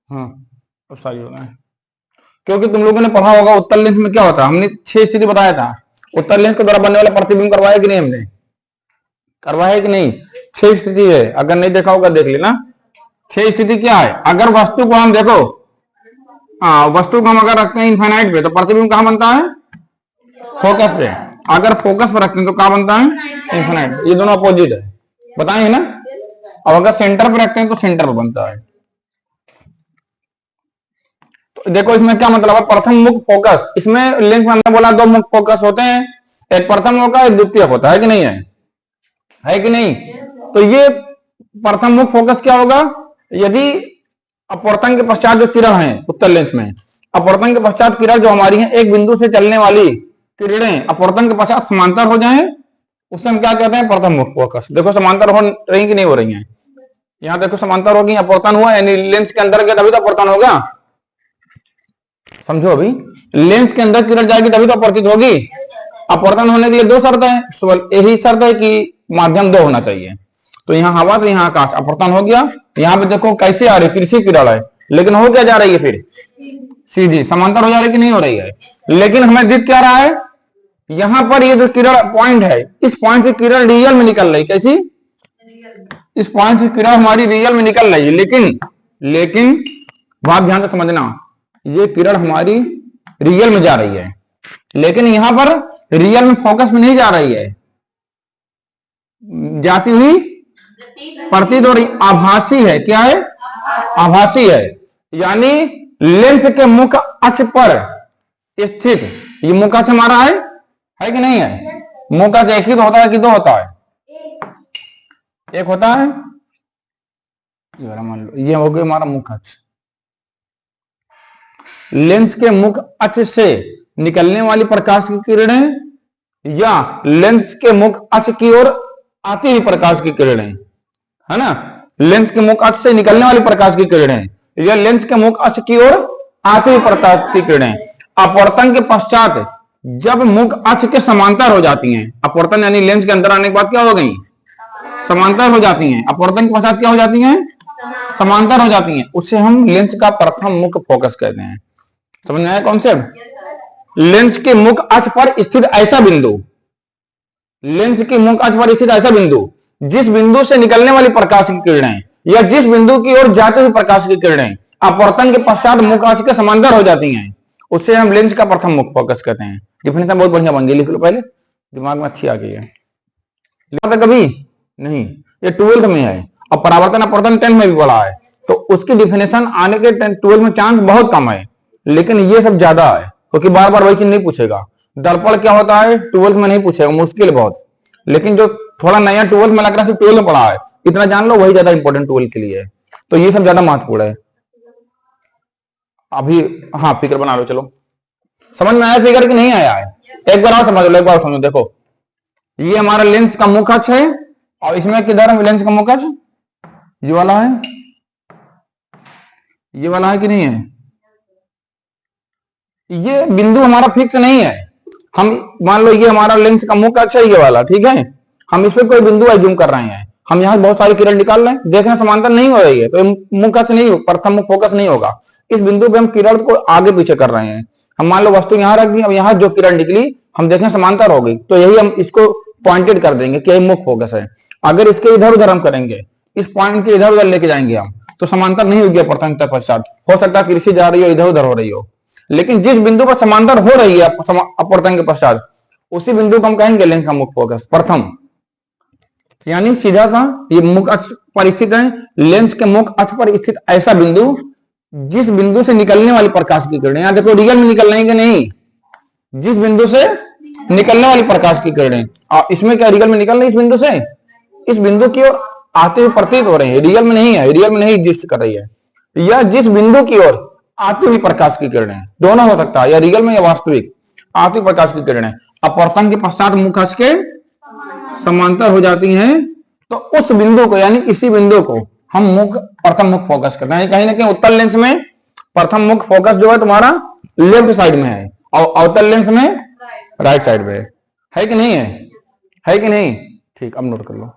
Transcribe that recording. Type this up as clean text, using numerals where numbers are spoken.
हाँ अब सारी होना है, क्योंकि तुम लोगों ने पढ़ा होगा उत्तर लेंस में क्या होता है, हमने 6 स्थिति बताया था। उत्तर लेंस के द्वारा बनने वाला प्रतिबिंब करवाया कि नहीं, हमने करवाया कि नहीं? 6 स्थिति है, अगर नहीं देखा होगा देख लेना। 6 स्थिति क्या है? अगर वस्तु को हम देखो, वस्तु को हम अगर रखते हैं इनफाइनाइट पे तो प्रतिबिंब कहां बनता है? फोकस पे। अगर फोकस पर रखते हैं तो कहां बनता है? इनफाइनाइट। ये दोनों अपोजिट है, बताए है ना। और अगर सेंटर पर रखते हैं तो सेंटर पर बनता है। तो देखो इसमें क्या मतलब है, प्रथम मुख्य फोकस। इसमें लेंस में हमने बोला 2 मुख्य फोकस होते हैं, एक प्रथम होगा एक द्वितीय होता है कि नहीं है कि नहीं? तो ये प्रथम मुख्य फोकस क्या होगा? यदि अपवर्तन के पश्चात जो किरण है उत्तर लेंस में, अपवर्तन के पश्चात किरण जो हमारी है, एक बिंदु से चलने वाली किरणें अपवर्तन के पश्चात समांतर हो जाएं, उसे हम क्या कहते हैं? प्रथम मुख्य फोकस। देखो समांतर हो रही कि नहीं हो रही है? यहां देखो समांतर होगी, अपवर्तन हुआ यानी लेंस के अंदर गया तभी तो अपवर्तन होगा। समझो, अभी लेंस के अंदर किरण जाएगी तभी तो अपवर्तित होगी। अपवर्तन होने के लिए 2 शर्त है, यही शर्त है कि माध्यम 2 होना चाहिए। तो यहाँ हवा तो यहाँ आकाश, अपवर्तन हो गया। यहाँ पे देखो कैसे आ रही, तिरछी किरण है, लेकिन हो क्या जा रही है फिर? सीधी। समांतर हो जा रही कि नहीं हो रही है? लेकिन हमें दिख क्या रहा है? यहां पर ये जो किरण पॉइंट है, इस पॉइंट से किरण रियल में निकल रही। कैसी? इस पॉइंट से किरण हमारी रियल में निकल रही है, लेकिन बात ध्यान से समझना, ये किरण हमारी रियल में जा रही है, लेकिन यहां पर रियल में फोकस में नहीं जा रही है, जाती हुई प्रतीत हो रही, आभासी है। क्या है? आभासी है। यानी लेंस के मुख्य अक्ष पर स्थित, ये मुख्य अक्ष हमारा है कि नहीं है? मुख्य अक्ष एक ही तो होता है कि 2 होता है? एक होता है। ये मान लो ये हो गया हमारा मुख्य अक्ष। लेंस के मुख्य अक्ष से निकलने वाली प्रकाश की किरणें या लेंस के मुख्य अक्ष की ओर आती हुई प्रकाश की किरणें, है ना। लेंस के मुख्य अक्ष से निकलने वाली प्रकाश की किरणें या लेंस के मुख्य अक्ष की ओर आती हुई प्रकाश की किरणें अपवर्तन के पश्चात जब मुख्य अक्ष के समांतर हो जाती हैं, अपवर्तन यानी लेंस के अंदर आने के बाद क्या हो गई? समांतर हो जाती हैं। अपवर्तन के पश्चात क्या हो जाती हैं? समांतर हो जाती हैं। उसे हम लेंस का प्रथम मुख्य फोकस कहते हैं। समझ में आया कॉन्सेप्ट? लेंस के मुख्य अक्ष पर स्थित ऐसा बिंदु, लेंस के मुख्य अक्ष पर स्थित ऐसा बिंदु जिस बिंदु से निकलने वाली प्रकाश की किरणें या जिस बिंदु की ओर जाते हुए प्रकाश की किरणें अपवर्तन के पश्चात मुख्य अक्ष के समांतर हो जाती हैं, उसे हम लेंस का प्रथम मुख्य फोकस कहते हैं। डिफिनेशन बहुत बढ़िया बन गई, लिख लो पहले, दिमाग में अच्छी आ गई है। लिखा था कभी नहीं? ये 12th में है, और परावर्तन अपवर्तन 10th में भी पढ़ा है, तो उसकी डिफिनेशन आने के 12th में चांस बहुत कम है, लेकिन ये सब ज्यादा है, क्योंकि बार बार वही चीज नहीं पूछेगा। दर्पण क्या होता है 12th में नहीं पूछेगा, मुश्किल बहुत। लेकिन जो थोड़ा नया 12th में लग रहा है, 12th में पढ़ा है, इतना जान लो, वही ज्यादा इंपॉर्टेंट 12th के लिए है। तो ये सब ज्यादा महत्वपूर्ण है अभी। हाँ, फिगर बना लो। चलो, समझ में आया फिगर कि नहीं आया है? एक बार और समझ लो, एक बार समझो। देखो, ये हमारा लेंस का मुख्य अक्ष है, और इसमें किधर है लेंस का मुख्य अक्ष? ये वाला है, ये वाला है कि नहीं है? ये बिंदु हमारा फिक्स नहीं है। हम मान लो ये हमारा लेंस का मुख्य अक्ष है, ये वाला, ठीक है। हम इस पे कोई बिंदु जूम कर रहे हैं, हम यहाँ बहुत सारी किरण निकाल रहे हैं, देख रहे हैं समांतर नहीं हो रही है, तो मुख्य अक्ष नहीं, प्रथम मुख्य फोकस नहीं होगा। इस बिंदु पे हम किरण को आगे पीछे कर रहे हैं। हम मान लो वस्तु यहाँ रख दी, अब यहाँ जो किरण निकली हम देखें समांतर हो गई, तो यही हम इसको पॉइंटेड कर देंगे कि मुख्य फोकस है। अगर इसके इधर उधर हम करेंगे, इस पॉइंट के इधर उधर लेके जाएंगे हम, तो समांतर नहीं होगी प्रथम तक पश्चात। हो सकता है कृषि जा रही हो, इधर उधर हो रही हो, लेकिन जिस बिंदु पर समांतर हो रही है अपवर्तन के पश्चात, उसी बिंदु को हम कहेंगे लेंस का मुख्य फोकस प्रथम। यानी सीधा सा ये मुख्य अक्ष पर स्थित है, लेंस के मुख्य अक्ष पर स्थित ऐसा बिंदु जिस बिंदु से निकलने वाली प्रकाश की किरणें, यहां देखो रियल में निकल रही है कि नहीं? जिस बिंदु से निकलने वाली प्रकाश की किरणें, और इसमें क्या रियल में निकल रही है? इस बिंदु से इस बिंदु की ओर आते हुए प्रतीत हो रहे हैं, रियल में नहीं है, रियल में नहीं एग्जिस्ट कर रही है। या जिस बिंदु की ओर आती हुई प्रकाश की किरणें, दोनों हो सकता है, या रियल में या वास्तविक, आती हुई प्रकाश की किरणें अपवर्तन के पश्चात मुख्य अक्ष के समांतर हो जाती हैं, तो उस बिंदु को यानी इसी बिंदु को हम मुख्य प्रथम मुख्य फोकस करते हैं। कहीं ना कहीं उत्तल लेंस में प्रथम मुख्य फोकस जो है तुम्हारा लेफ्ट साइड में है और अवतल लेंस में राइट साइड में है कि नहीं है? है कि नहीं? ठीक, अब नोट कर लो।